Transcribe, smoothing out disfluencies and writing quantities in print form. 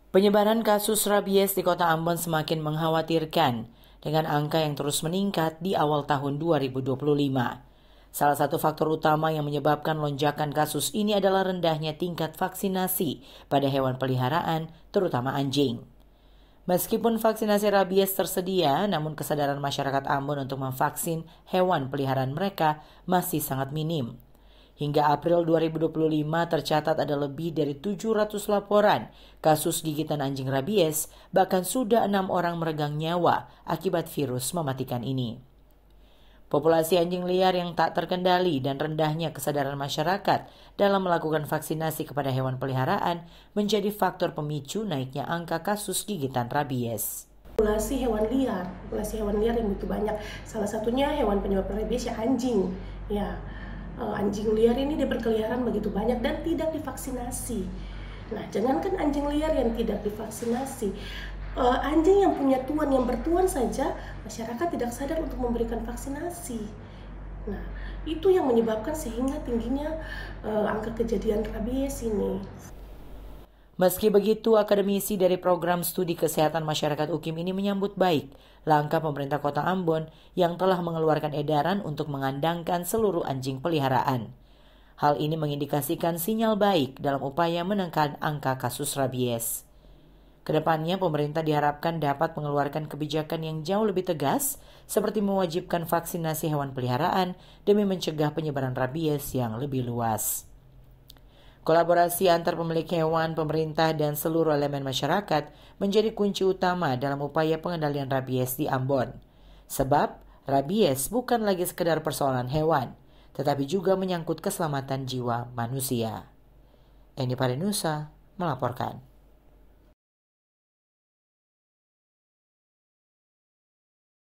Penyebaran kasus rabies di Kota Ambon semakin mengkhawatirkan dengan angka yang terus meningkat di awal tahun 2025. Salah satu faktor utama yang menyebabkan lonjakan kasus ini adalah rendahnya tingkat vaksinasi pada hewan peliharaan, terutama anjing. Meskipun vaksinasi rabies tersedia, namun kesadaran masyarakat Ambon untuk memvaksin hewan peliharaan mereka masih sangat minim. Hingga April 2025 tercatat ada lebih dari 700 laporan kasus gigitan anjing rabies, bahkan sudah 6 orang meregang nyawa akibat virus mematikan ini. Populasi anjing liar yang tak terkendali dan rendahnya kesadaran masyarakat dalam melakukan vaksinasi kepada hewan peliharaan menjadi faktor pemicu naiknya angka kasus gigitan rabies. Populasi hewan liar yang begitu banyak. Salah satunya hewan penyebab rabies ya anjing. Anjing liar ini dia berkeliaran begitu banyak dan tidak divaksinasi. Nah, jangankan anjing liar yang tidak divaksinasi, anjing yang punya tuan, yang bertuan saja masyarakat tidak sadar untuk memberikan vaksinasi. Nah, itu yang menyebabkan sehingga tingginya angka kejadian rabies ini. Meski begitu, akademisi dari Program Studi Kesehatan Masyarakat UKIM ini menyambut baik langkah pemerintah Kota Ambon yang telah mengeluarkan edaran untuk mengandangkan seluruh anjing peliharaan. Hal ini mengindikasikan sinyal baik dalam upaya menekan angka kasus rabies. Kedepannya, pemerintah diharapkan dapat mengeluarkan kebijakan yang jauh lebih tegas, seperti mewajibkan vaksinasi hewan peliharaan demi mencegah penyebaran rabies yang lebih luas. Kolaborasi antar pemilik hewan, pemerintah, dan seluruh elemen masyarakat menjadi kunci utama dalam upaya pengendalian rabies di Ambon. Sebab, rabies bukan lagi sekedar persoalan hewan, tetapi juga menyangkut keselamatan jiwa manusia. Eni Parenusa melaporkan.